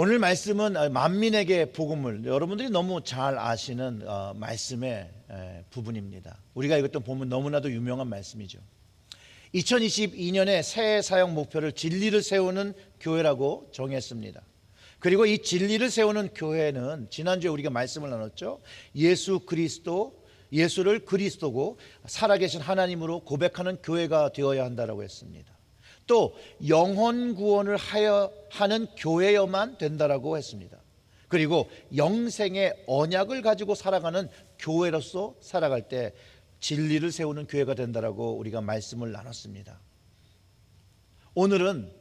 오늘 말씀은 만민에게 복음을, 여러분들이 너무 잘 아시는 말씀의 부분입니다. 우리가 이것도 보면 너무나도 유명한 말씀이죠. 2022년에 새해 사역 목표를 진리를 세우는 교회라고 정했습니다. 그리고 이 진리를 세우는 교회는 지난주에 우리가 말씀을 나눴죠. 예수를 그리스도고 살아계신 하나님으로 고백하는 교회가 되어야 한다고 했습니다. 또 영혼 구원을 하는 교회여만 된다라고 했습니다. 그리고 영생의 언약을 가지고 살아가는 교회로서 살아갈 때 진리를 세우는 교회가 된다라고 우리가 말씀을 나눴습니다. 오늘은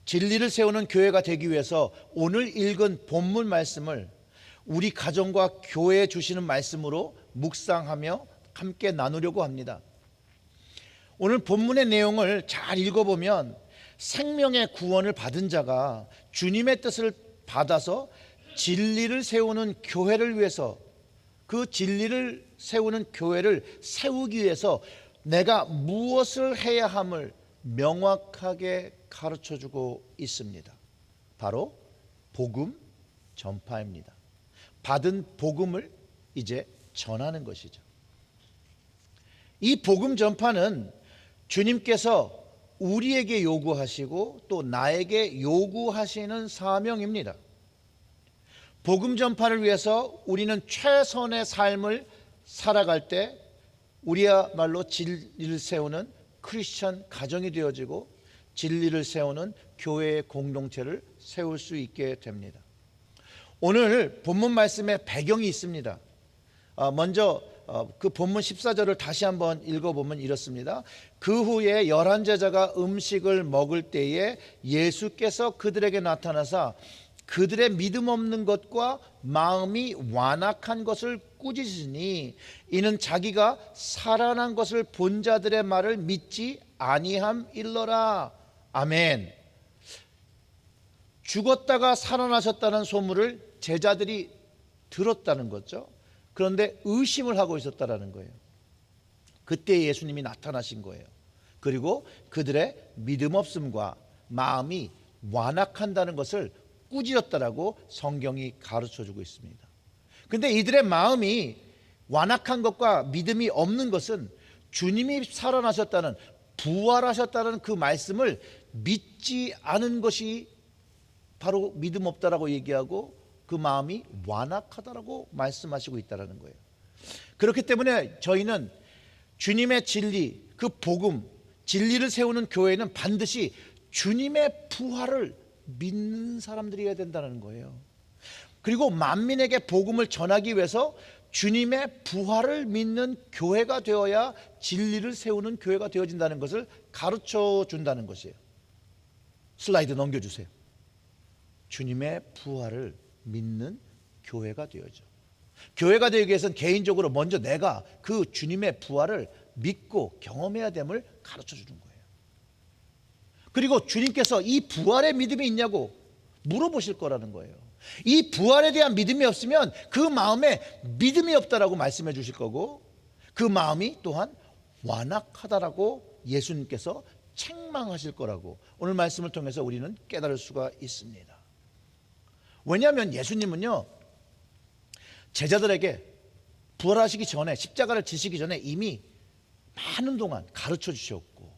진리를 세우는 교회가 되기 위해서 오늘 읽은 본문 말씀을 우리 가정과 교회에 주시는 말씀으로 묵상하며 함께 나누려고 합니다. 오늘 본문의 내용을 잘 읽어보면 생명의 구원을 받은 자가 주님의 뜻을 받아서 진리를 세우는 교회를 위해서, 그 진리를 세우는 교회를 세우기 위해서 내가 무엇을 해야 함을 명확하게 가르쳐주고 있습니다. 바로 복음 전파입니다. 받은 복음을 이제 전하는 것이죠. 이 복음 전파는 주님께서 우리에게 요구하시고 또 나에게 요구하시는 사명입니다. 복음 전파를 위해서 우리는 최선의 삶을 살아갈 때 우리야말로 진리를 세우는 크리스천 가정이 되어지고 진리를 세우는 교회의 공동체를 세울 수 있게 됩니다. 오늘 본문 말씀에 배경이 있습니다. 먼저 그 본문 14절을 다시 한번 읽어보면 이렇습니다. 그 후에 11 제자가 음식을 먹을 때에 예수께서 그들에게 나타나사 그들의 믿음 없는 것과 마음이 완악한 것을 꾸짖으니 이는 자기가 살아난 것을 본 자들의 말을 믿지 아니함일러라. 아멘. 죽었다가 살아나셨다는 소문을 제자들이 들었다는 거죠. 그런데 의심을 하고 있었다는 거예요. 그때 예수님이 나타나신 거예요. 그리고 그들의 믿음 없음과 마음이 완악한다는 것을 꾸짖었다라고 성경이 가르쳐주고 있습니다. 그런데 이들의 마음이 완악한 것과 믿음이 없는 것은 주님이 살아나셨다는, 부활하셨다는 그 말씀을 믿지 않은 것이 바로 믿음 없다라고 얘기하고 그 마음이 완악하다라고 말씀하시고 있다는 거예요. 그렇기 때문에 저희는 주님의 진리, 그 복음, 진리를 세우는 교회는 반드시 주님의 부활을 믿는 사람들이어야 된다는 거예요. 그리고 만민에게 복음을 전하기 위해서 주님의 부활을 믿는 교회가 되어야 진리를 세우는 교회가 되어진다는 것을 가르쳐 준다는 것이에요. 슬라이드 넘겨주세요. 주님의 부활을 믿는 교회가 되어져. 교회가 되기 위해서는 개인적으로 먼저 내가 그 주님의 부활을 믿고 경험해야 됨을 가르쳐 주는 거예요. 그리고 주님께서 이 부활의 믿음이 있냐고 물어보실 거라는 거예요. 이 부활에 대한 믿음이 없으면 그 마음에 믿음이 없다라고 말씀해 주실 거고, 그 마음이 또한 완악하다라고 예수님께서 책망하실 거라고 오늘 말씀을 통해서 우리는 깨달을 수가 있습니다. 왜냐하면 예수님은요, 제자들에게 부활하시기 전에, 십자가를 지시기 전에 이미 많은 동안 가르쳐 주셨고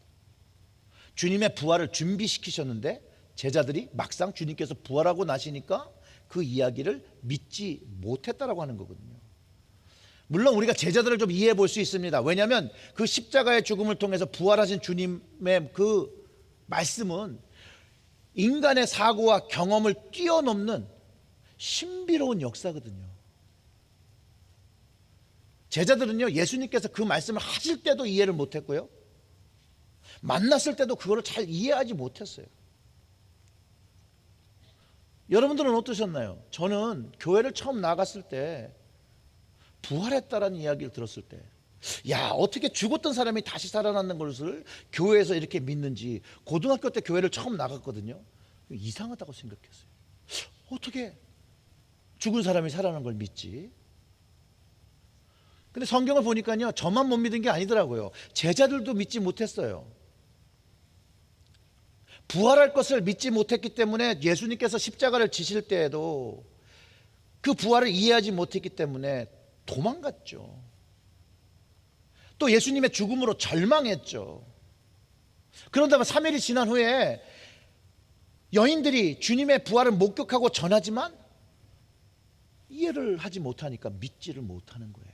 주님의 부활을 준비시키셨는데 제자들이 막상 주님께서 부활하고 나시니까 그 이야기를 믿지 못했다라고 하는 거거든요. 물론 우리가 제자들을 좀 이해해 볼 수 있습니다. 왜냐하면 그 십자가의 죽음을 통해서 부활하신 주님의 그 말씀은 인간의 사고와 경험을 뛰어넘는 신비로운 역사거든요. 제자들은요, 예수님께서 그 말씀을 하실 때도 이해를 못했고요, 만났을 때도 그거를 잘 이해하지 못했어요. 여러분들은 어떠셨나요? 저는 교회를 처음 나갔을 때 부활했다라는 이야기를 들었을 때, 야, 어떻게 죽었던 사람이 다시 살아나는 것을 교회에서 이렇게 믿는지, 고등학교 때 교회를 처음 나갔거든요. 이상하다고 생각했어요. 어떻게 죽은 사람이 살아나는 걸 믿지? 근데 성경을 보니까요, 저만 못 믿은 게 아니더라고요. 제자들도 믿지 못했어요. 부활할 것을 믿지 못했기 때문에 예수님께서 십자가를 지실 때에도 그 부활을 이해하지 못했기 때문에 도망갔죠. 또 예수님의 죽음으로 절망했죠. 그런다면 3일이 지난 후에 여인들이 주님의 부활을 목격하고 전하지만 이해를 하지 못하니까 믿지를 못하는 거예요.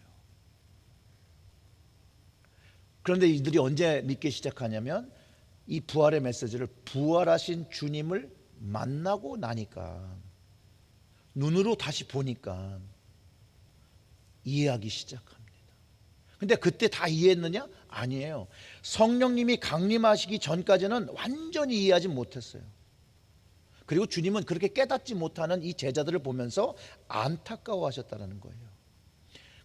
그런데 이들이 언제 믿기 시작하냐면 이 부활의 메시지를 부활하신 주님을 만나고 나니까, 눈으로 다시 보니까 이해하기 시작합니다. 근데 그때 다 이해했느냐? 아니에요. 성령님이 강림하시기 전까지는 완전히 이해하지 못했어요. 그리고 주님은 그렇게 깨닫지 못하는 이 제자들을 보면서 안타까워하셨다는 거예요.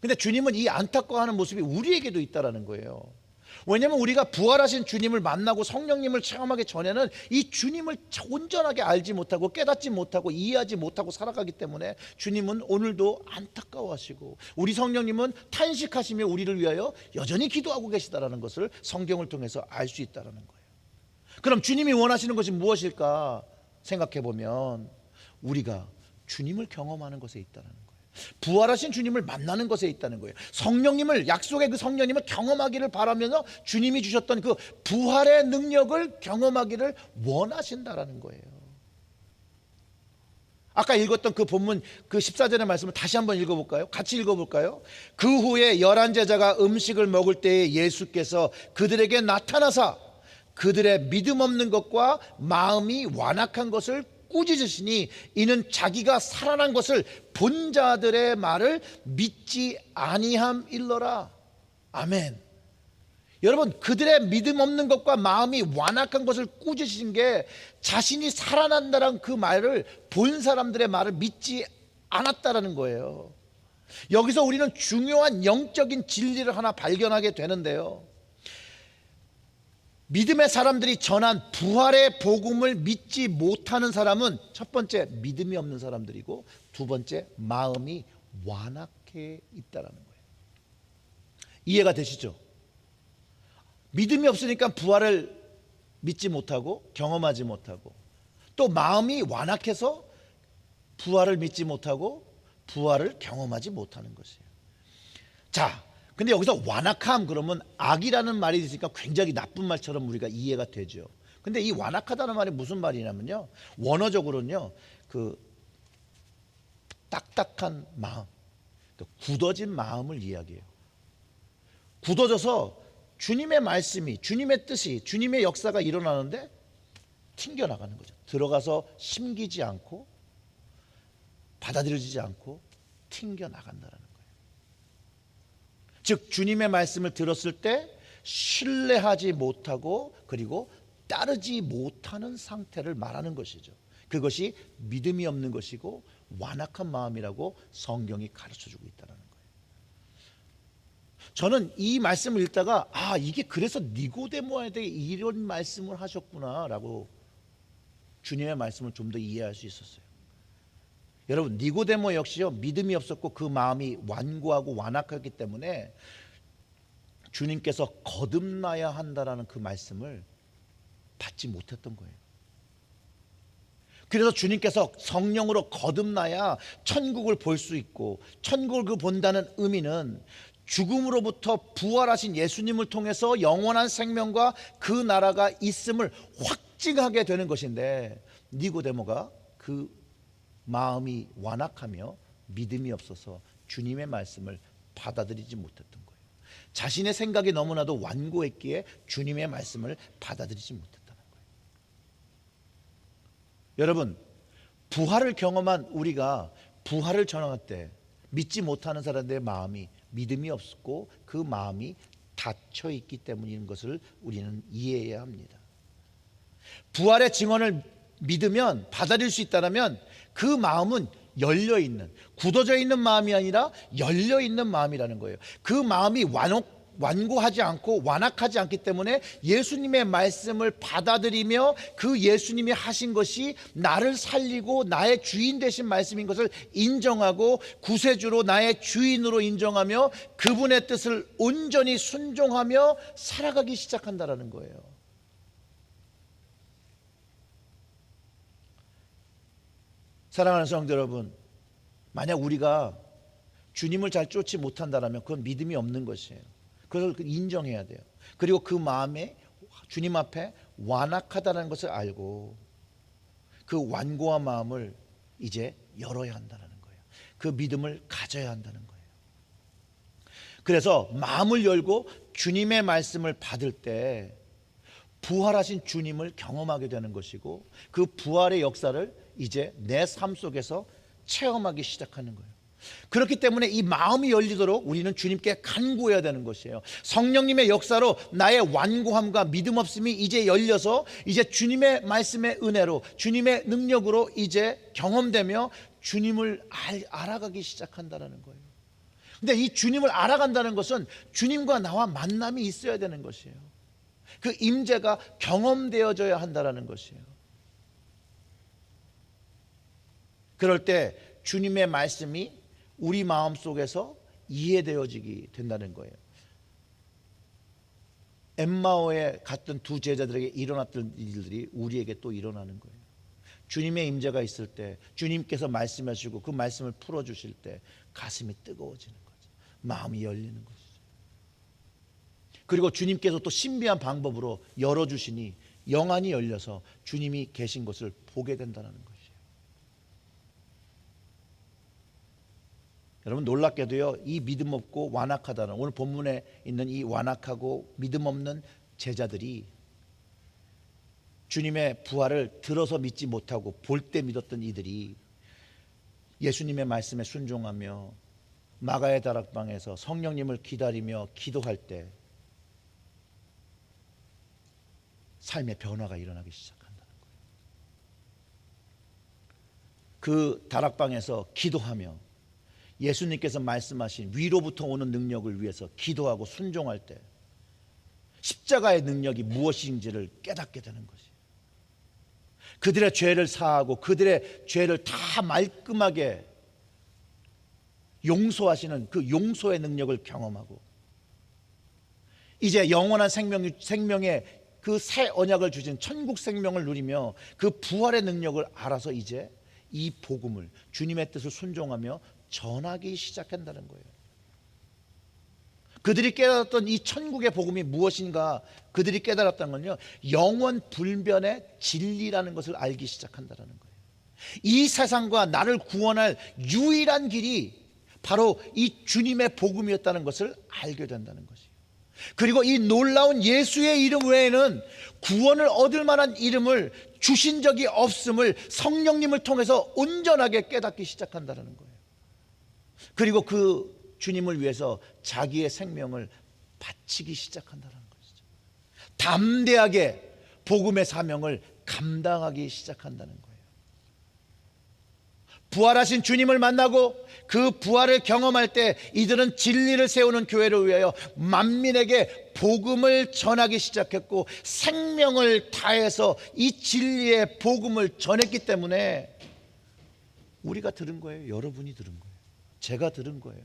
근데 주님은 이 안타까워하는 모습이 우리에게도 있다는 거예요. 왜냐하면 우리가 부활하신 주님을 만나고 성령님을 체험하기 전에는 이 주님을 온전하게 알지 못하고 깨닫지 못하고 이해하지 못하고 살아가기 때문에 주님은 오늘도 안타까워하시고 우리 성령님은 탄식하시며 우리를 위하여 여전히 기도하고 계시다는 것을 성경을 통해서 알 수 있다는 거예요. 그럼 주님이 원하시는 것이 무엇일까 생각해 보면 우리가 주님을 경험하는 것에 있다는 거예요. 부활하신 주님을 만나는 것에 있다는 거예요. 성령님을, 약속의 그 성령님을 경험하기를 바라면서 주님이 주셨던 그 부활의 능력을 경험하기를 원하신다라는 거예요. 아까 읽었던 그 본문 그 14절의 말씀을 다시 한번 읽어볼까요? 같이 읽어볼까요? 그 후에 11 제자가 음식을 먹을 때에 예수께서 그들에게 나타나사 그들의 믿음 없는 것과 마음이 완악한 것을 꾸짖으시니 이는 자기가 살아난 것을 본 자들의 말을 믿지 아니함일러라. 아멘. 여러분, 그들의 믿음 없는 것과 마음이 완악한 것을 꾸짖으신 게 자신이 살아난다는 그 말을 본 사람들의 말을 믿지 않았다라는 거예요. 여기서 우리는 중요한 영적인 진리를 하나 발견하게 되는데요, 믿음의 사람들이 전한 부활의 복음을 믿지 못하는 사람은 첫 번째 믿음이 없는 사람들이고 두 번째 마음이 완악해 있다는 거예요. 이해가 되시죠? 믿음이 없으니까 부활을 믿지 못하고 경험하지 못하고 또 마음이 완악해서 부활을 믿지 못하고 부활을 경험하지 못하는 것이에요. 자, 근데 여기서 완악함 그러면 악이라는 말이 있으니까 굉장히 나쁜 말처럼 우리가 이해가 되죠. 근데 이 완악하다는 말이 무슨 말이냐면요, 원어적으로는요 그 딱딱한 마음, 굳어진 마음을 이야기해요. 굳어져서 주님의 말씀이, 주님의 뜻이, 주님의 역사가 일어나는데 튕겨나가는 거죠. 들어가서 심기지 않고 받아들여지지 않고 튕겨나간다는 거예요. 즉 주님의 말씀을 들었을 때 신뢰하지 못하고 그리고 따르지 못하는 상태를 말하는 것이죠. 그것이 믿음이 없는 것이고 완악한 마음이라고 성경이 가르쳐주고 있다는 거예요. 저는 이 말씀을 읽다가 이게 그래서 니고데모에게 이런 말씀을 하셨구나라고 주님의 말씀을 좀 더 이해할 수 있었어요. 여러분, 니고데모 역시요 믿음이 없었고 그 마음이 완고하고 완악하기 때문에 주님께서 거듭나야 한다라는 그 말씀을 받지 못했던 거예요. 그래서 주님께서 성령으로 거듭나야 천국을 볼 수 있고, 천국을 본다는 의미는 죽음으로부터 부활하신 예수님을 통해서 영원한 생명과 그 나라가 있음을 확증하게 되는 것인데, 니고데모가 그 마음이 완악하며 믿음이 없어서 주님의 말씀을 받아들이지 못했던 거예요. 자신의 생각이 너무나도 완고했기에 주님의 말씀을 받아들이지 못했다는 거예요. 여러분, 부활을 경험한 우리가 부활을 전할 때 믿지 못하는 사람들의 마음이 믿음이 없고 그 마음이 닫혀 있기 때문인 것을 우리는 이해해야 합니다. 부활의 증언을 믿으면, 받아들일 수 있다면 그 마음은 열려있는, 굳어져 있는 마음이 아니라 열려있는 마음이라는 거예요. 그 마음이 완고하지 않고 완악하지 않기 때문에 예수님의 말씀을 받아들이며 그 예수님이 하신 것이 나를 살리고 나의 주인 되신 말씀인 것을 인정하고 구세주로 나의 주인으로 인정하며 그분의 뜻을 온전히 순종하며 살아가기 시작한다는 거예요. 사랑하는 성도 여러분, 만약 우리가 주님을 잘 쫓지 못한다면 그건 믿음이 없는 것이에요. 그걸 인정해야 돼요. 그리고 그 마음에 주님 앞에 완악하다는 것을 알고 그 완고한 마음을 이제 열어야 한다는 거예요. 그 믿음을 가져야 한다는 거예요. 그래서 마음을 열고 주님의 말씀을 받을 때 부활하신 주님을 경험하게 되는 것이고, 그 부활의 역사를 이제 내 삶 속에서 체험하기 시작하는 거예요. 그렇기 때문에 이 마음이 열리도록 우리는 주님께 간구해야 되는 것이에요. 성령님의 역사로 나의 완고함과 믿음 없음이 이제 열려서 이제 주님의 말씀의 은혜로, 주님의 능력으로 이제 경험되며 주님을 알아가기 시작한다는 거예요. 근데 이 주님을 알아간다는 것은 주님과 나와 만남이 있어야 되는 것이에요. 그 임재가 경험되어져야 한다는 것이에요. 그럴 때 주님의 말씀이 우리 마음속에서 이해되어지게 된다는 거예요. 엠마오에 갔던 두 제자들에게 일어났던 일들이 우리에게 또 일어나는 거예요. 주님의 임재가 있을 때, 주님께서 말씀하시고 그 말씀을 풀어주실 때 가슴이 뜨거워지는 거죠. 마음이 열리는 것이죠. 그리고 주님께서 또 신비한 방법으로 열어주시니 영안이 열려서 주님이 계신 것을 보게 된다는 것이에요. 여러분, 놀랍게도요, 이 믿음 없고 완악하다는, 오늘 본문에 있는 이 완악하고 믿음 없는 제자들이 주님의 부활을 들어서 믿지 못하고 볼 때 믿었던 이들이 예수님의 말씀에 순종하며 마가의 다락방에서 성령님을 기다리며 기도할 때 삶의 변화가 일어나기 시작한다는 거예요. 그 다락방에서 기도하며 예수님께서 말씀하신 위로부터 오는 능력을 위해서 기도하고 순종할 때 십자가의 능력이 무엇인지를 깨닫게 되는 것이에요. 그들의 죄를 사하고 그들의 죄를 다 말끔하게 용서하시는 그 용서의 능력을 경험하고 이제 영원한 생명의 그 새 언약을 주신 천국 생명을 누리며 그 부활의 능력을 알아서 이제 이 복음을, 주님의 뜻을 순종하며 전하기 시작한다는 거예요. 그들이 깨달았던 이 천국의 복음이 무엇인가, 그들이 깨달았다는 건요, 영원 불변의 진리라는 것을 알기 시작한다는 거예요. 이 세상과 나를 구원할 유일한 길이 바로 이 주님의 복음이었다는 것을 알게 된다는 것이에요. 그리고 이 놀라운 예수의 이름 외에는 구원을 얻을 만한 이름을 주신 적이 없음을 성령님을 통해서 온전하게 깨닫기 시작한다는 거예요. 그리고 그 주님을 위해서 자기의 생명을 바치기 시작한다는 것이죠. 담대하게 복음의 사명을 감당하기 시작한다는 거예요. 부활하신 주님을 만나고 그 부활을 경험할 때 이들은 진리를 세우는 교회를 위하여 만민에게 복음을 전하기 시작했고 생명을 다해서 이 진리의 복음을 전했기 때문에 우리가 들은 거예요. 여러분이 들은 거예요. 제가 들은 거예요.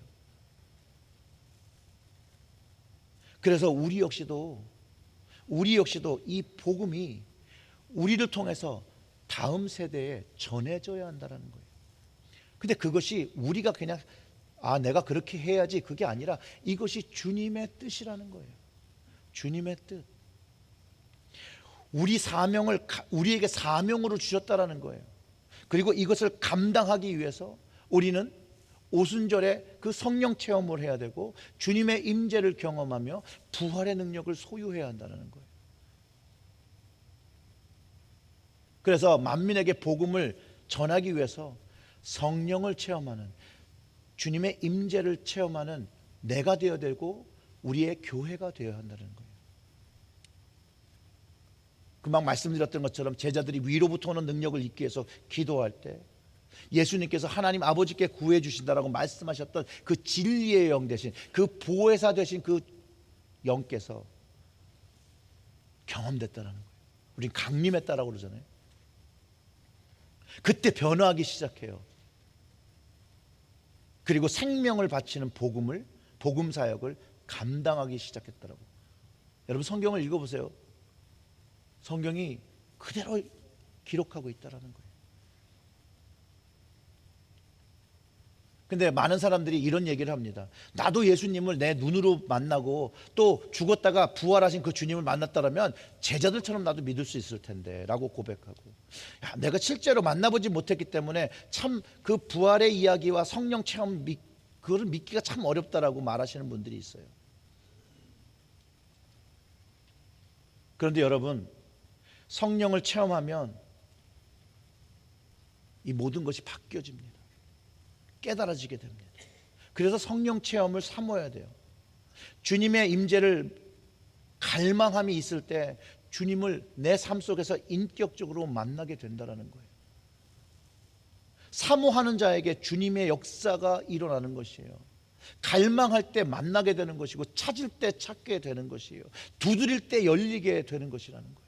그래서 우리 역시도 이 복음이 우리를 통해서 다음 세대에 전해져야 한다는 거예요. 근데 그것이 우리가 그냥 내가 그렇게 해야지, 그게 아니라 이것이 주님의 뜻이라는 거예요. 주님의 뜻. 우리에게 사명으로 주셨다라는 거예요. 그리고 이것을 감당하기 위해서 우리는 오순절에 그 성령 체험을 해야 되고 주님의 임재를 경험하며 부활의 능력을 소유해야 한다는 거예요. 그래서 만민에게 복음을 전하기 위해서 성령을 체험하는, 주님의 임재를 체험하는 내가 되어야 되고 우리의 교회가 되어야 한다는 거예요. 금방 말씀드렸던 것처럼 제자들이 위로부터 오는 능력을 잊기 위해서 기도할 때 예수님께서 하나님 아버지께 구해 주신다라고 말씀하셨던 그 진리의 영 되신, 그 보혜사 되신 그 영께서 경험됐다는 거예요. 우린 강림했다라고 그러잖아요. 그때 변화하기 시작해요. 그리고 생명을 바치는 복음 사역을 감당하기 시작했다라고. 여러분, 성경을 읽어보세요. 성경이 그대로 기록하고 있다라는 거예요. 근데 많은 사람들이 이런 얘기를 합니다. 나도 예수님을 내 눈으로 만나고 또 죽었다가 부활하신 그 주님을 만났다면 제자들처럼 나도 믿을 수 있을 텐데 라고 고백하고, 야, 내가 실제로 만나보지 못했기 때문에 참 그 부활의 이야기와 성령 체험 그거를 믿기가 참 어렵다라고 말하시는 분들이 있어요. 그런데 여러분, 성령을 체험하면 이 모든 것이 바뀌어집니다. 깨달아지게 됩니다. 그래서 성령 체험을 사모해야 돼요. 주님의 임재를 갈망함이 있을 때 주님을 내 삶 속에서 인격적으로 만나게 된다는 거예요. 사모하는 자에게 주님의 역사가 일어나는 것이에요. 갈망할 때 만나게 되는 것이고, 찾을 때 찾게 되는 것이에요. 두드릴 때 열리게 되는 것이라는 거예요.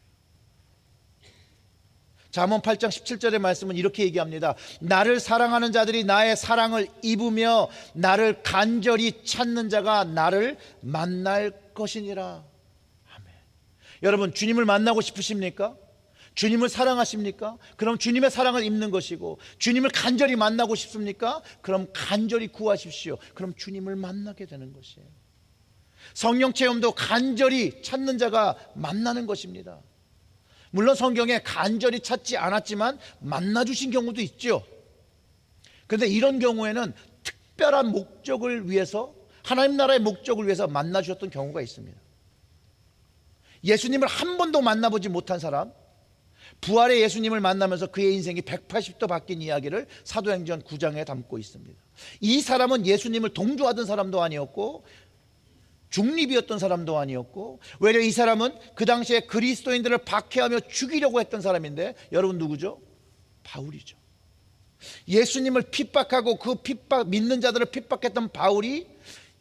잠언 8장 17절의 말씀은 이렇게 얘기합니다. 나를 사랑하는 자들이 나의 사랑을 입으며 나를 간절히 찾는 자가 나를 만날 것이니라. 아멘. 여러분, 주님을 만나고 싶으십니까? 주님을 사랑하십니까? 그럼 주님의 사랑을 입는 것이고, 주님을 간절히 만나고 싶습니까? 그럼 간절히 구하십시오. 그럼 주님을 만나게 되는 것이에요. 성령 체험도 간절히 찾는 자가 만나는 것입니다. 물론 성경에 간절히 찾지 않았지만 만나주신 경우도 있죠. 그런데 이런 경우에는 특별한 목적을 위해서, 하나님 나라의 목적을 위해서 만나주셨던 경우가 있습니다. 예수님을 한 번도 만나보지 못한 사람, 부활의 예수님을 만나면서 그의 인생이 180도 바뀐 이야기를 사도행전 9장에 담고 있습니다. 이 사람은 예수님을 동조하던 사람도 아니었고 중립이었던 사람도 아니었고, 외려 이 사람은 그 당시에 그리스도인들을 박해하며 죽이려고 했던 사람인데, 여러분 누구죠? 바울이죠. 예수님을 핍박하고 그 믿는 자들을 핍박했던 바울이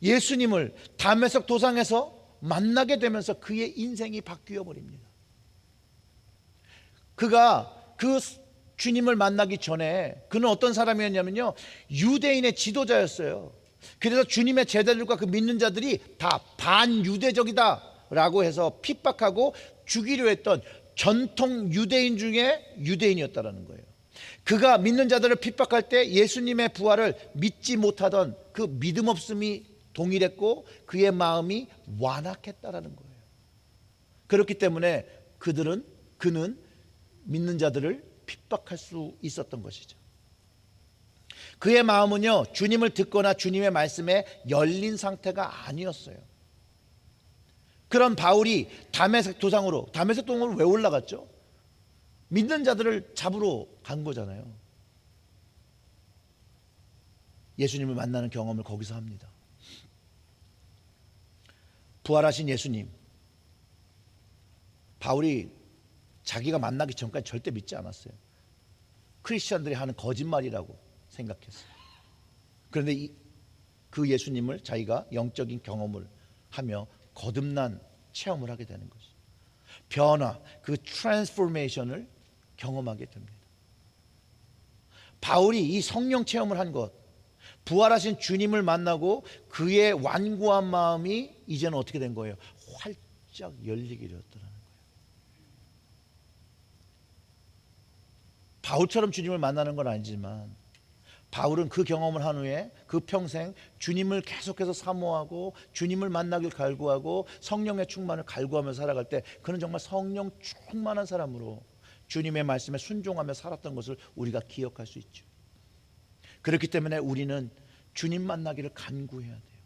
예수님을 다메섹 도상에서 만나게 되면서 그의 인생이 바뀌어 버립니다. 그가 그 주님을 만나기 전에 그는 어떤 사람이었냐면요, 유대인의 지도자였어요. 그래서 주님의 제자들과 그 믿는 자들이 다 반유대적이다 라고 해서 핍박하고 죽이려 했던 전통 유대인 중에 유대인이었다는 거예요. 그가 믿는 자들을 핍박할 때 예수님의 부활을 믿지 못하던 그 믿음 없음이 동일했고, 그의 마음이 완악했다는 거예요. 그렇기 때문에 그는 믿는 자들을 핍박할 수 있었던 것이죠. 그의 마음은요, 주님을 듣거나 주님의 말씀에 열린 상태가 아니었어요. 그런 바울이 다메섹 도상으로 왜 올라갔죠? 믿는 자들을 잡으러 간 거잖아요. 예수님을 만나는 경험을 거기서 합니다. 부활하신 예수님, 바울이 자기가 만나기 전까지 절대 믿지 않았어요. 크리스천들이 하는 거짓말이라고 생각했어요. 그런데 그 예수님을 자기가 영적인 경험을 하며 거듭난 체험을 하게 되는 것이죠. 변화, 그 트랜스포메이션을 경험하게 됩니다. 바울이 이 성령 체험을 한 것, 부활하신 주님을 만나고 그의 완고한 마음이 이제는 어떻게 된 거예요? 활짝 열리게 되었더라는 거예요. 바울처럼 주님을 만나는 건 아니지만, 바울은 그 경험을 한 후에 그 평생 주님을 계속해서 사모하고 주님을 만나길 갈구하고 성령의 충만을 갈구하며 살아갈 때 그는 정말 성령 충만한 사람으로 주님의 말씀에 순종하며 살았던 것을 우리가 기억할 수 있죠. 그렇기 때문에 우리는 주님 만나기를 간구해야 돼요.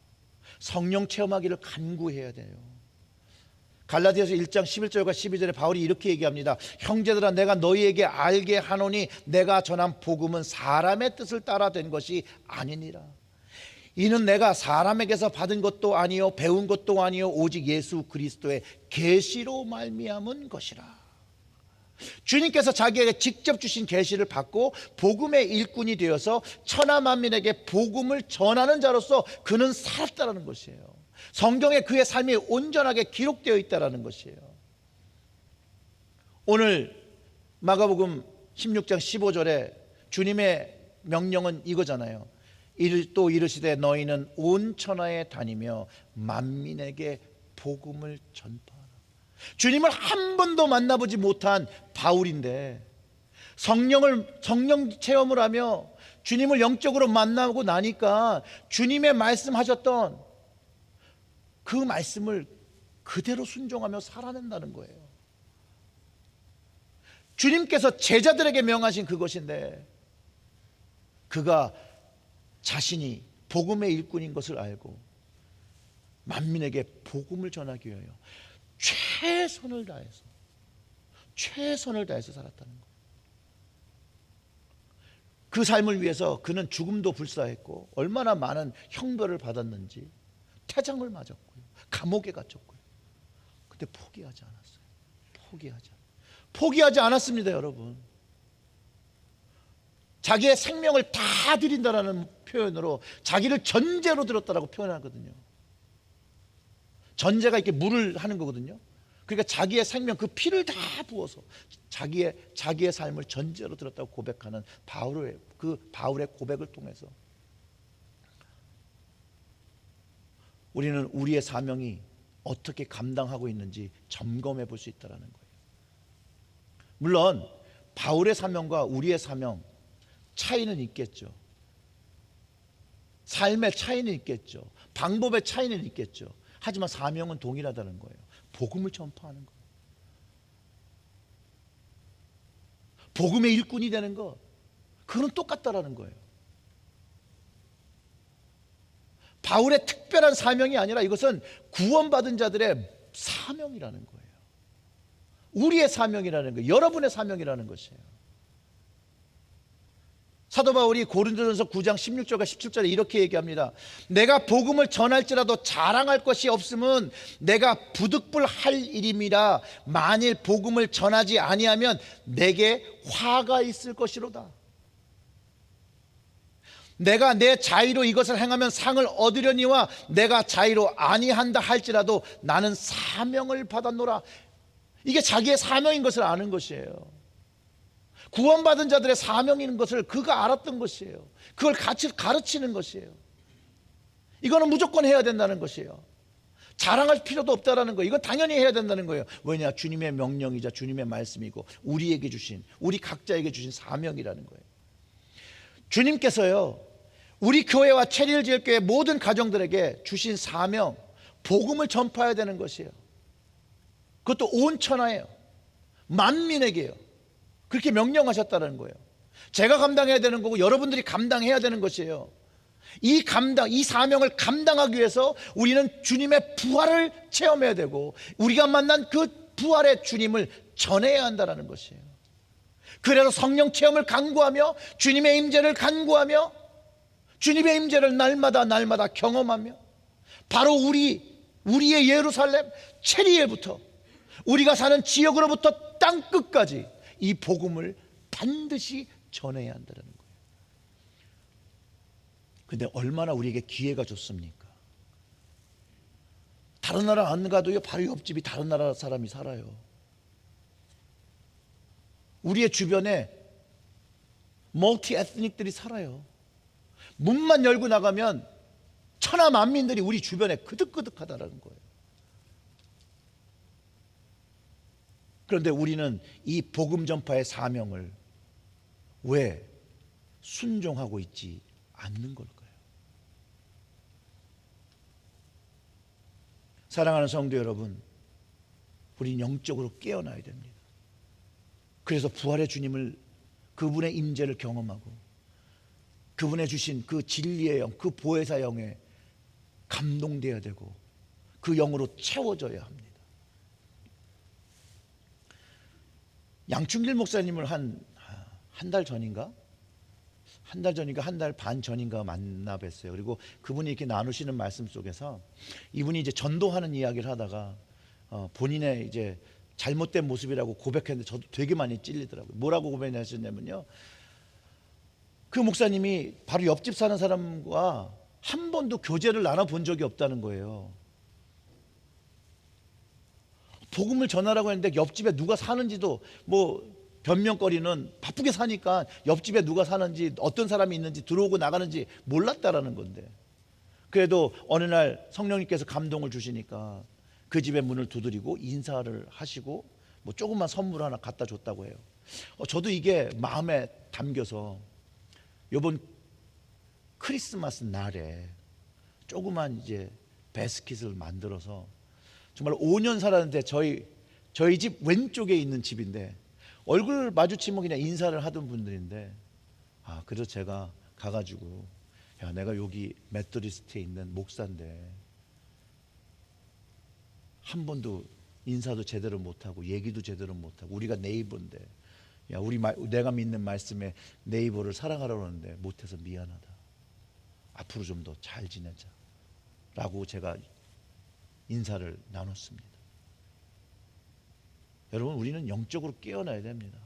성령 체험하기를 간구해야 돼요. 갈라디아서 1장 11절과 12절에 바울이 이렇게 얘기합니다. 형제들아, 내가 너희에게 알게 하노니 내가 전한 복음은 사람의 뜻을 따라 된 것이 아니니라. 이는 내가 사람에게서 받은 것도 아니요 배운 것도 아니요 오직 예수 그리스도의 계시로 말미암은 것이라. 주님께서 자기에게 직접 주신 계시를 받고 복음의 일꾼이 되어서 천하 만민에게 복음을 전하는 자로서 그는 살았다는 것이에요. 성경에 그의 삶이 온전하게 기록되어 있다는 것이에요. 오늘 마가복음 16장 15절에 주님의 명령은 이거잖아요. 또 이르시되 너희는 온 천하에 다니며 만민에게 복음을 전파하라. 주님을 한 번도 만나보지 못한 바울인데 성령 체험을 하며 주님을 영적으로 만나고 나니까 주님의 말씀하셨던 그 말씀을 그대로 순종하며 살아낸다는 거예요. 주님께서 제자들에게 명하신 그것인데 그가 자신이 복음의 일꾼인 것을 알고 만민에게 복음을 전하기 위하여 최선을 다해서 살았다는 거예요. 그 삶을 위해서 그는 죽음도 불사했고 얼마나 많은 형벌을 받았는지 태장을 맞았고요, 감옥에 갇혔고요. 근데 포기하지 않았습니다, 여러분. 자기의 생명을 다 드린다라는 표현으로 자기를 전제로 들었다라고 표현하거든요. 전제가 이렇게 물을 하는 거거든요. 그러니까 자기의 생명, 그 피를 다 부어서 자기의 삶을 전제로 들었다고 고백하는 바울의 고백을 통해서 우리는 우리의 사명이 어떻게 감당하고 있는지 점검해 볼 수 있다는 거예요. 물론 바울의 사명과 우리의 사명 차이는 있겠죠. 삶의 차이는 있겠죠. 방법의 차이는 있겠죠. 하지만 사명은 동일하다는 거예요. 복음을 전파하는 것, 복음의 일꾼이 되는 것, 그건 똑같다라는 거예요. 바울의 특별한 사명이 아니라 이것은 구원받은 자들의 사명이라는 거예요. 우리의 사명이라는 거예요. 여러분의 사명이라는 것이에요. 사도 바울이 고린도전서 9장 16절과 17절에 이렇게 얘기합니다. 내가 복음을 전할지라도 자랑할 것이 없음은 내가 부득불할 일임이라. 만일 복음을 전하지 아니하면 내게 화가 있을 것이로다. 내가 내 자의로 이것을 행하면 상을 얻으려니와 내가 자의로 아니한다 할지라도 나는 사명을 받았노라. 이게 자기의 사명인 것을 아는 것이에요. 구원받은 자들의 사명인 것을 그가 알았던 것이에요. 그걸 같이 가르치는 것이에요. 이거는 무조건 해야 된다는 것이에요. 자랑할 필요도 없다라는 거예요. 이건 당연히 해야 된다는 거예요. 왜냐? 주님의 명령이자 주님의 말씀이고 우리에게 주신, 우리 각자에게 주신 사명이라는 거예요. 주님께서요, 우리 교회와 체리힐교회 모든 가정들에게 주신 사명, 복음을 전파해야 되는 것이에요. 그것도 온 천하에요. 만민에게요. 그렇게 명령하셨다는 거예요. 제가 감당해야 되는 거고 여러분들이 감당해야 되는 것이에요. 이 사명을 감당하기 위해서 우리는 주님의 부활을 체험해야 되고 우리가 만난 그 부활의 주님을 전해야 한다는 것이에요. 그래서 성령 체험을 간구하며 주님의 임재를 간구하며 주님의 임재를 날마다 경험하며 바로 우리의 예루살렘 체리엘부터 우리가 사는 지역으로부터 땅 끝까지 이 복음을 반드시 전해야 한다는 거예요. 근데 얼마나 우리에게 기회가 좋습니까? 다른 나라 안 가도요, 바로 옆집이 다른 나라 사람이 살아요. 우리의 주변에 멀티 에스닉들이 살아요. 문만 열고 나가면 천하 만민들이 우리 주변에 그득그득하다는 거예요. 그런데 우리는 이 복음 전파의 사명을 왜 순종하고 있지 않는 걸까요? 사랑하는 성도 여러분, 우린 영적으로 깨어나야 됩니다. 그래서 부활의 주님을, 그분의 임재를 경험하고 그분의 주신 그 진리의 영, 그 보혜사 영에 감동되어야 되고 그 영으로 채워져야 합니다. 양충길 목사님을 한 달 전인가? 한 달 반 전인가 만나 뵀어요. 그리고 그분이 이렇게 나누시는 말씀 속에서 이분이 이제 전도하는 이야기를 하다가 본인의 이제 잘못된 모습이라고 고백했는데 저도 되게 많이 찔리더라고요. 뭐라고 고백하셨냐면요, 그 목사님이 바로 옆집 사는 사람과 한 번도 교제를 나눠본 적이 없다는 거예요. 복음을 전하라고 했는데 옆집에 누가 사는지도 변명거리는 바쁘게 사니까 옆집에 누가 사는지 어떤 사람이 있는지 들어오고 나가는지 몰랐다라는 건데, 그래도 어느 날 성령님께서 감동을 주시니까 그 집의 문을 두드리고 인사를 하시고 조그만 선물 하나 갖다 줬다고 해요. 저도 이게 마음에 담겨서 이번 크리스마스 날에 조그만 이제 베스킷을 만들어서 정말 5년 살았는데 저희 집 왼쪽에 있는 집인데 얼굴 마주치면 그냥 인사를 하던 분들인데, 그래서 제가 가가지고, 야, 내가 여기 메토디스트에 있는 목사인데 한 번도 인사도 제대로 못하고 얘기도 제대로 못하고 우리가 네이버인데, 야, 내가 믿는 말씀에 네이버를 사랑하라고 하는데 못해서 미안하다. 앞으로 좀 더 잘 지내자 라고 제가 인사를 나눴습니다. 여러분, 우리는 영적으로 깨어나야 됩니다.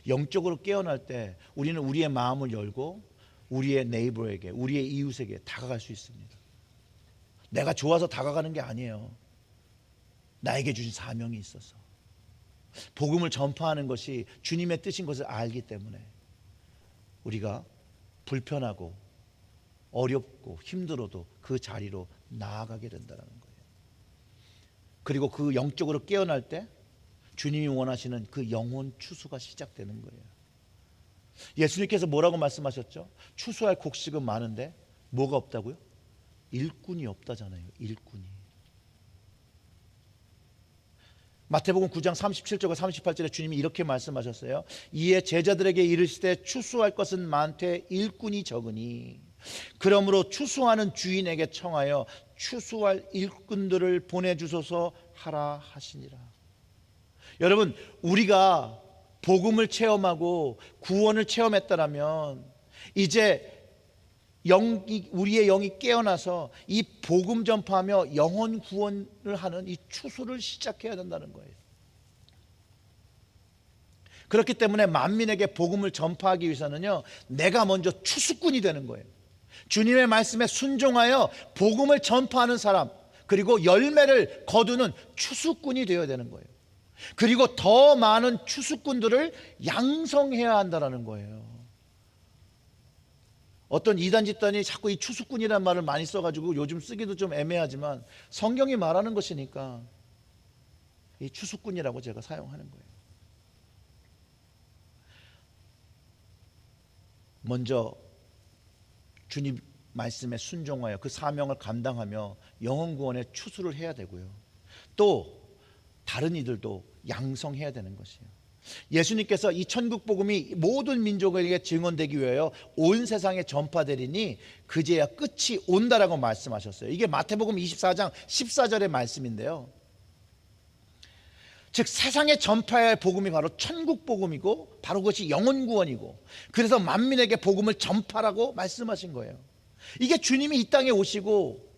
영적으로 깨어날 때 우리는 우리의 마음을 열고 우리의 네이버에게, 우리의 이웃에게 다가갈 수 있습니다. 내가 좋아서 다가가는 게 아니에요. 나에게 주신 사명이 있어서 복음을 전파하는 것이 주님의 뜻인 것을 알기 때문에 우리가 불편하고 어렵고 힘들어도 그 자리로 나아가게 된다는 거예요. 그리고 그 영적으로 깨어날 때 주님이 원하시는 그 영혼 추수가 시작되는 거예요. 예수님께서 뭐라고 말씀하셨죠? 추수할 곡식은 많은데 뭐가 없다고요? 일꾼이 없다잖아요. 일꾼이. 마태복음 9장 37절과 38절에 주님이 이렇게 말씀하셨어요. 이에 제자들에게 이르시되 추수할 것은 많되 일꾼이 적으니 그러므로 추수하는 주인에게 청하여 추수할 일꾼들을 보내주소서 하라 하시니라. 여러분, 우리가 복음을 체험하고 구원을 체험했다라면 이제 우리의 영이 깨어나서 이 복음 전파하며 영혼 구원을 하는 이 추수를 시작해야 된다는 거예요. 그렇기 때문에 만민에게 복음을 전파하기 위해서는요, 내가 먼저 추수꾼이 되는 거예요. 주님의 말씀에 순종하여 복음을 전파하는 사람, 그리고 열매를 거두는 추수꾼이 되어야 되는 거예요. 그리고 더 많은 추수꾼들을 양성해야 한다는 거예요. 어떤 이단 집단이 자꾸 이 추수꾼이라는 말을 많이 써가지고 요즘 쓰기도 좀 애매하지만 성경이 말하는 것이니까 이 추수꾼이라고 제가 사용하는 거예요. 먼저 주님 말씀에 순종하여 그 사명을 감당하며 영혼 구원의 추수를 해야 되고요. 또 다른 이들도 양성해야 되는 것이에요. 예수님께서 이 천국 복음이 모든 민족에게 증언되기 위하여 온 세상에 전파되리니 그제야 끝이 온다라고 말씀하셨어요. 이게 마태복음 24장 14절의 말씀인데요. 즉 세상에 전파해야 할 복음이 바로 천국 복음이고 바로 그것이 영혼 구원이고, 그래서 만민에게 복음을 전파라고 말씀하신 거예요. 이게 주님이 이 땅에 오시고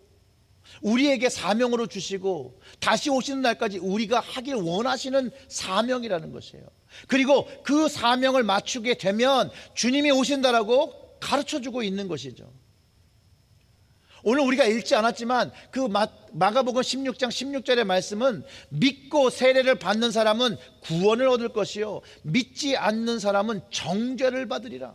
우리에게 사명으로 주시고 다시 오시는 날까지 우리가 하길 원하시는 사명이라는 것이에요. 그리고 그 사명을 맞추게 되면 주님이 오신다라고 가르쳐주고 있는 것이죠. 오늘 우리가 읽지 않았지만 그 마가복음 16장 16절의 말씀은 믿고 세례를 받는 사람은 구원을 얻을 것이요 믿지 않는 사람은 정죄를 받으리라.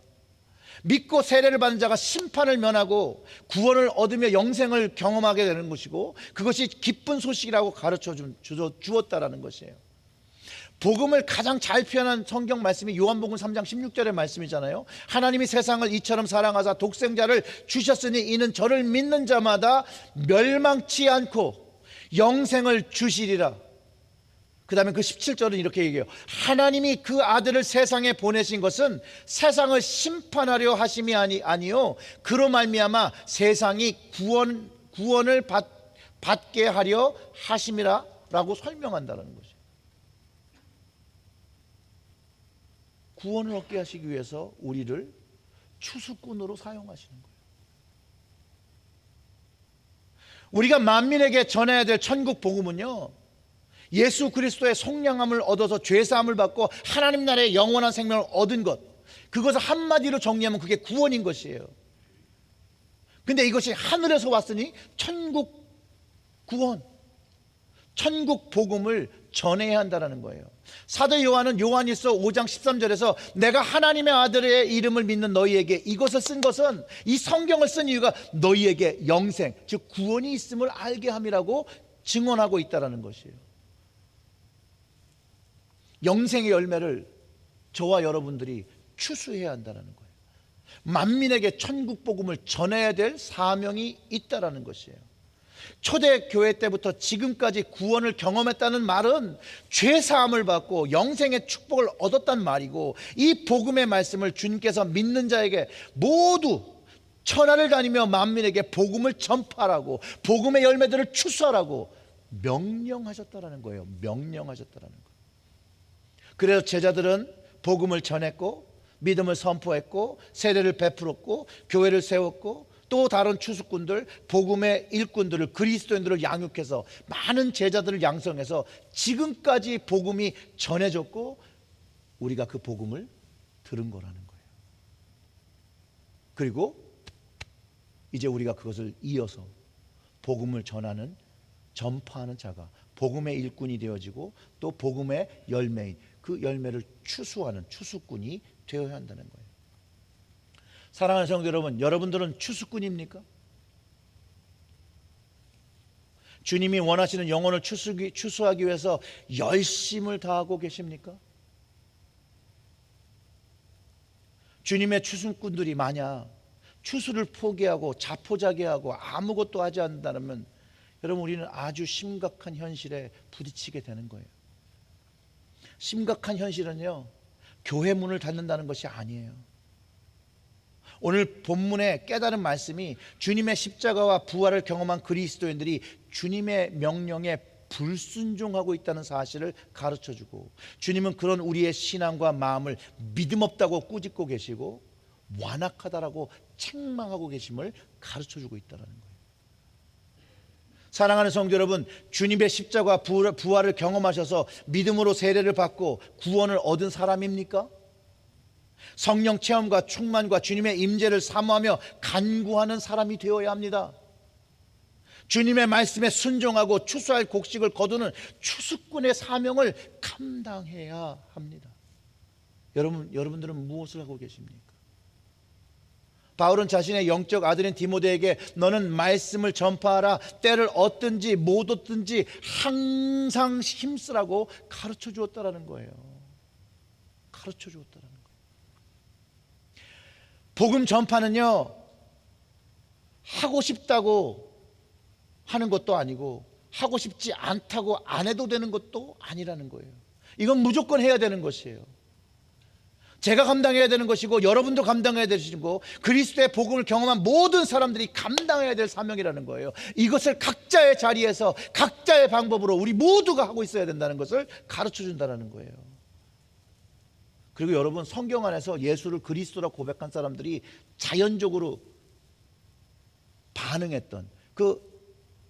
믿고 세례를 받는 자가 심판을 면하고 구원을 얻으며 영생을 경험하게 되는 것이고, 그것이 기쁜 소식이라고 가르쳐 주었다라는 것이에요. 복음을 가장 잘 표현한 성경 말씀이 요한복음 3장 16절의 말씀이잖아요. 하나님이 세상을 이처럼 사랑하사 독생자를 주셨으니 이는 저를 믿는 자마다 멸망치 않고 영생을 주시리라. 그 다음에 그 17절은 이렇게 얘기해요. 하나님이 그 아들을 세상에 보내신 것은 세상을 심판하려 하심이 아니요 그로 말미암아 세상이 구원을 받게 하려 하심이라 라고 설명한다는 것이에요. 구원을 얻게 하시기 위해서 우리를 추수꾼으로 사용하시는 거예요. 우리가 만민에게 전해야 될 천국 복음은요, 예수 그리스도의 속량함을 얻어서 죄사함을 받고 하나님 나라의 영원한 생명을 얻은 것, 그것을 한마디로 정리하면 그게 구원인 것이에요. 근데 이것이 하늘에서 왔으니 천국 구원, 천국 복음을 전해야 한다는 거예요. 사도 요한은 요한일서 5장 13절에서 내가 하나님의 아들의 이름을 믿는 너희에게 이것을 쓴 것은, 이 성경을 쓴 이유가 너희에게 영생, 즉 구원이 있음을 알게 함이라고 증언하고 있다는 것이에요. 영생의 열매를 저와 여러분들이 추수해야 한다는 거예요. 만민에게 천국 복음을 전해야 될 사명이 있다라는 것이에요. 초대 교회 때부터 지금까지 구원을 경험했다는 말은 죄 사함을 받고 영생의 축복을 얻었단 말이고, 이 복음의 말씀을 주님께서 믿는 자에게 모두 천하를 다니며 만민에게 복음을 전파하라고, 복음의 열매들을 추수하라고 명령하셨다라는 거예요. 명령하셨다라는 거예요. 그래서 제자들은 복음을 전했고 믿음을 선포했고 세례를 베풀었고 교회를 세웠고, 또 다른 추수꾼들, 복음의 일꾼들을, 그리스도인들을 양육해서 많은 제자들을 양성해서 지금까지 복음이 전해졌고 우리가 그 복음을 들은 거라는 거예요. 그리고 이제 우리가 그것을 이어서 복음을 전하는, 전파하는 자가 복음의 일꾼이 되어지고 또 복음의 열매인, 그 열매를 추수하는 추수꾼이 되어야 한다는 거예요. 사랑하는 성도 여러분, 여러분들은 추수꾼입니까? 주님이 원하시는 영혼을 추수하기 위해서 열심을 다하고 계십니까? 주님의 추수꾼들이 만약 추수를 포기하고 자포자기하고 아무것도 하지 않는다면 여러분, 우리는 아주 심각한 현실에 부딪히게 되는 거예요. 심각한 현실은요, 교회 문을 닫는다는 것이 아니에요. 오늘 본문의 깨달은 말씀이 주님의 십자가와 부활을 경험한 그리스도인들이 주님의 명령에 불순종하고 있다는 사실을 가르쳐주고, 주님은 그런 우리의 신앙과 마음을 믿음 없다고 꾸짖고 계시고 완악하다라고 책망하고 계심을 가르쳐주고 있다는 거예요. 사랑하는 성도 여러분, 주님의 십자가와 부활을 경험하셔서 믿음으로 세례를 받고 구원을 얻은 사람입니까? 성령 체험과 충만과 주님의 임재를 사모하며 간구하는 사람이 되어야 합니다. 주님의 말씀에 순종하고 추수할 곡식을 거두는 추수꾼의 사명을 감당해야 합니다. 여러분들은 무엇을 하고 계십니까? 바울은 자신의 영적 아들인 디모데에게 너는 말씀을 전파하라, 때를 얻든지 못 얻든지 항상 힘쓰라고 가르쳐 주었다라는 거예요. 가르쳐 주었다라는 거예요. 복음 전파는요, 하고 싶다고 하는 것도 아니고 하고 싶지 않다고 안 해도 되는 것도 아니라는 거예요. 이건 무조건 해야 되는 것이에요. 제가 감당해야 되는 것이고 여러분도 감당해야 되시고 그리스도의 복음을 경험한 모든 사람들이 감당해야 될 사명이라는 거예요. 이것을 각자의 자리에서 각자의 방법으로 우리 모두가 하고 있어야 된다는 것을 가르쳐 준다는 거예요. 그리고 여러분, 성경 안에서 예수를 그리스도라 고백한 사람들이 자연적으로 반응했던 그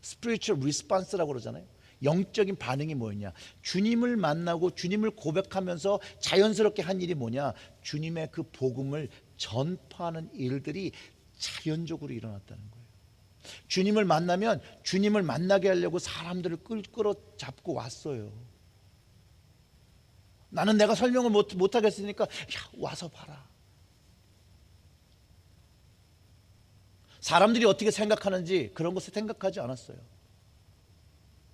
spiritual response라고 그러잖아요. 영적인 반응이 뭐였냐? 주님을 만나고 주님을 고백하면서 자연스럽게 한 일이 뭐냐? 주님의 그 복음을 전파하는 일들이 자연적으로 일어났다는 거예요. 주님을 만나면 주님을 만나게 하려고 사람들을 끌어잡고 왔어요. 나는 내가 설명을 못하겠으니까 야, 와서 봐라. 사람들이 어떻게 생각하는지 그런 것을 생각하지 않았어요.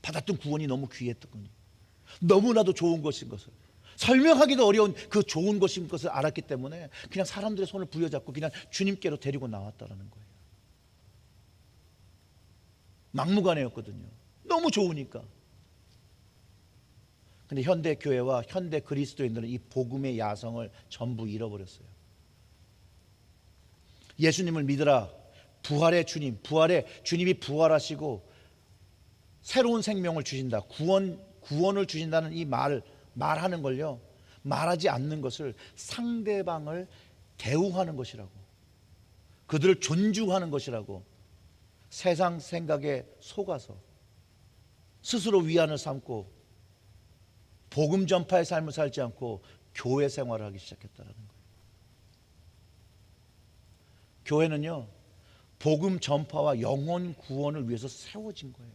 받았던 구원이 너무 귀했던, 너무나도 좋은 것인 것을, 설명하기도 어려운 그 좋은 것인 것을 알았기 때문에 그냥 사람들의 손을 부여잡고 그냥 주님께로 데리고 나왔다라는 거예요. 막무가내였거든요. 너무 좋으니까. 근데 현대 교회와 현대 그리스도인들은 이 복음의 야성을 전부 잃어버렸어요. 예수님을 믿으라. 부활의 주님, 주님이 부활하시고 새로운 생명을 주신다, 구원을 주신다는 이 말하는 걸요, 말하지 않는 것을 상대방을 대우하는 것이라고, 그들을 존중하는 것이라고 세상 생각에 속아서 스스로 위안을 삼고 복음 전파의 삶을 살지 않고 교회 생활을 하기 시작했다는 거예요. 교회는요, 복음 전파와 영혼 구원을 위해서 세워진 거예요.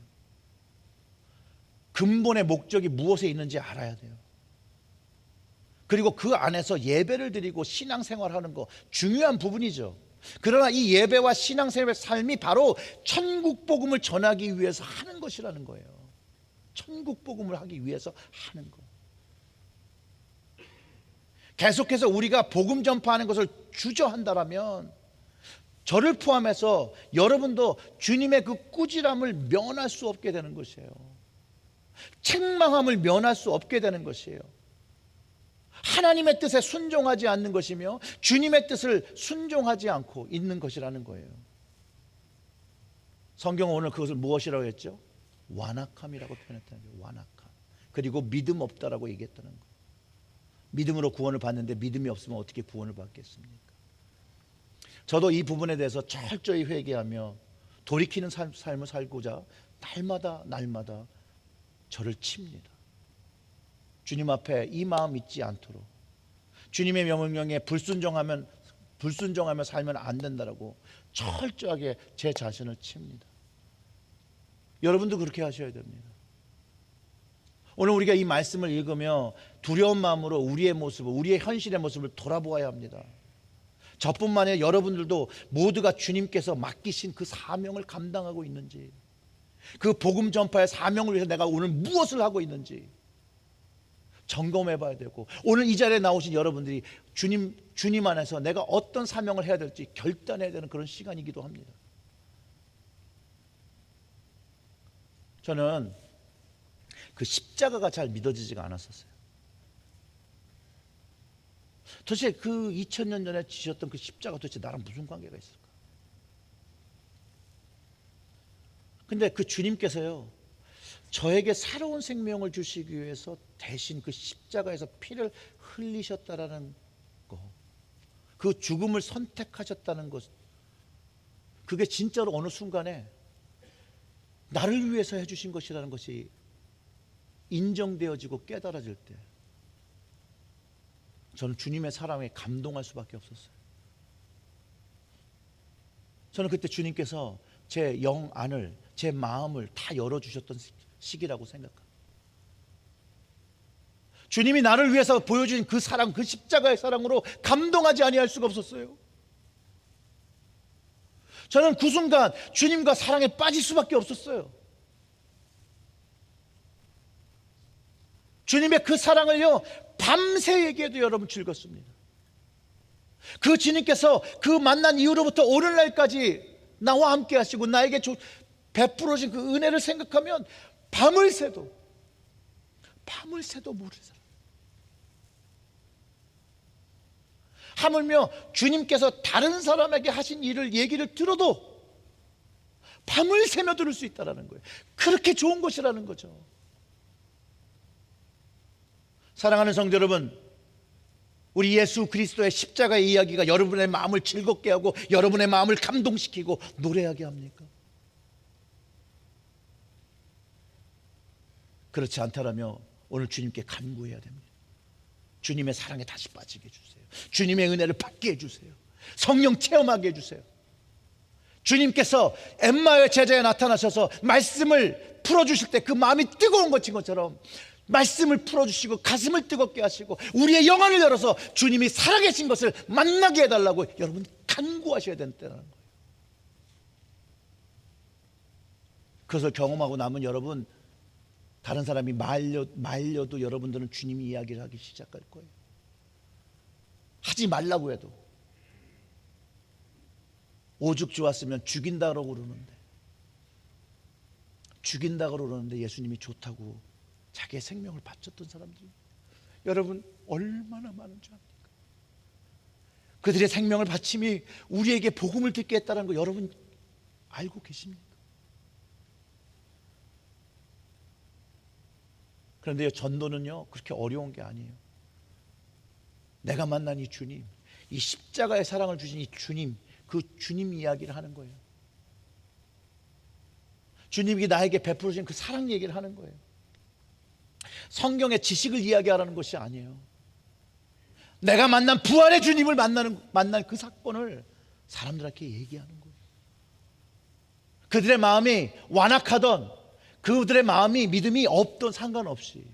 근본의 목적이 무엇에 있는지 알아야 돼요. 그리고 그 안에서 예배를 드리고 신앙생활하는 거 중요한 부분이죠. 그러나 이 예배와 신앙생활의 삶이 바로 천국 복음을 전하기 위해서 하는 것이라는 거예요. 천국 복음을 하기 위해서 하는 거. 계속해서 우리가 복음 전파하는 것을 주저한다라면 저를 포함해서 여러분도 주님의 그 꾸지람을 면할 수 없게 되는 것이에요. 책망함을 면할 수 없게 되는 것이에요. 하나님의 뜻에 순종하지 않는 것이며 주님의 뜻을 순종하지 않고 있는 것이라는 거예요. 성경은 오늘 그것을 무엇이라고 했죠? 완악함이라고 표현했다는 거예요. 완악함. 그리고 믿음 없다라고 얘기했다는 거예요. 믿음으로 구원을 받는데 믿음이 없으면 어떻게 구원을 받겠습니까? 저도 이 부분에 대해서 철저히 회개하며 돌이키는 삶을 살고자 날마다 저를 칩니다. 주님 앞에 이 마음 잊지 않도록, 주님의 명령에 불순종하며 살면 안 된다라고 철저하게 제 자신을 칩니다. 여러분도 그렇게 하셔야 됩니다. 오늘 우리가 이 말씀을 읽으며 두려운 마음으로 우리의 모습을, 우리의 현실의 모습을 돌아보아야 합니다. 저뿐만 아니라 여러분들도 모두가 주님께서 맡기신 그 사명을 감당하고 있는지, 그 복음 전파의 사명을 위해서 내가 오늘 무엇을 하고 있는지 점검해 봐야 되고, 오늘 이 자리에 나오신 여러분들이 주님 안에서 내가 어떤 사명을 해야 될지 결단해야 되는 그런 시간이기도 합니다. 저는 그 십자가가 잘 믿어지지가 않았었어요. 도대체 그 2000년 전에 지셨던 그 십자가 도대체 나랑 무슨 관계가 있을까? 근데 그 주님께서요, 저에게 새로운 생명을 주시기 위해서 대신 그 십자가에서 피를 흘리셨다라는 거, 그 죽음을 선택하셨다는 것, 그게 진짜로 어느 순간에 나를 위해서 해주신 것이라는 것이 인정되어지고 깨달아질 때 저는 주님의 사랑에 감동할 수밖에 없었어요. 저는 그때 주님께서 제 영 안을, 제 마음을 다 열어주셨던 시기라고 생각합니다. 주님이 나를 위해서 보여준 그 사랑, 그 십자가의 사랑으로 감동하지 아니할 수가 없었어요. 저는 그 순간 주님과 사랑에 빠질 수밖에 없었어요. 주님의 그 사랑을요, 밤새 얘기해도 여러분 즐겁습니다. 그 주님께서 그 만난 이후로부터 오늘날까지 나와 함께 하시고 나에게 베풀어진 그 은혜를 생각하면 밤을 새도 모르잖아요. 하물며 주님께서 다른 사람에게 하신 일을 얘기를 들어도 밤을 새며 들을 수 있다는 거예요. 그렇게 좋은 것이라는 거죠. 사랑하는 성도 여러분, 우리 예수 그리스도의 십자가의 이야기가 여러분의 마음을 즐겁게 하고 여러분의 마음을 감동시키고 노래하게 합니까? 그렇지 않다라면 오늘 주님께 간구해야 됩니다. 주님의 사랑에 다시 빠지게 해주세요. 주님의 은혜를 받게 해주세요. 성령 체험하게 해주세요. 주님께서 엠마오의 제자에 나타나셔서 말씀을 풀어주실 때 그 마음이 뜨거운 것처럼 말씀을 풀어주시고 가슴을 뜨겁게 하시고 우리의 영혼을 열어서 주님이 살아계신 것을 만나게 해달라고 여러분 간구하셔야 된다는 거예요. 그것을 경험하고 나면 여러분, 다른 사람이 말려도 여러분들은 주님 이야기를 하기 시작할 거예요. 하지 말라고 해도. 오죽 좋았으면 죽인다고 그러는데 예수님이 좋다고 자기의 생명을 바쳤던 사람들이 여러분 얼마나 많은 줄 압니까? 그들의 생명을 바침이 우리에게 복음을 듣게 했다는 거 여러분 알고 계십니까? 그런데 전도는요 그렇게 어려운 게 아니에요. 내가 만난 이 주님, 이 십자가의 사랑을 주신 이 주님, 그 주님 이야기를 하는 거예요. 주님이 나에게 베풀어진 그 사랑 얘기를 하는 거예요. 성경의 지식을 이야기하라는 것이 아니에요. 내가 만난 부활의 주님을 만난 그 사건을 사람들에게 얘기하는 거예요. 그들의 마음이 완악하던, 그들의 마음이 믿음이 없던 상관없이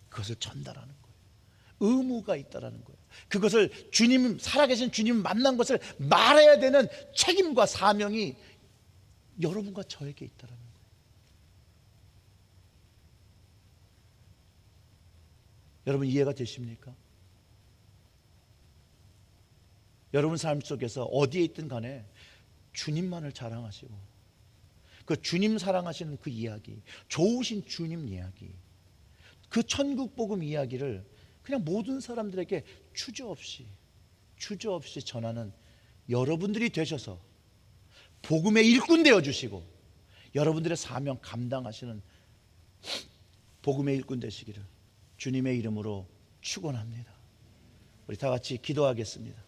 그것을 전달하는 거예요. 의무가 있다라는 거예요. 그것을 살아계신 주님 만난 것을 말해야 되는 책임과 사명이 여러분과 저에게 있다라는 거예요. 여러분 이해가 되십니까? 여러분 삶 속에서 어디에 있든 간에 주님만을 자랑하시고 그 주님 사랑하시는 그 이야기, 좋으신 주님 이야기, 그 천국 복음 이야기를 그냥 모든 사람들에게 주저없이 전하는 여러분들이 되셔서 복음의 일꾼 되어 주시고 여러분들의 사명 감당하시는 복음의 일꾼 되시기를 주님의 이름으로 축원합니다. 우리 다 같이 기도하겠습니다.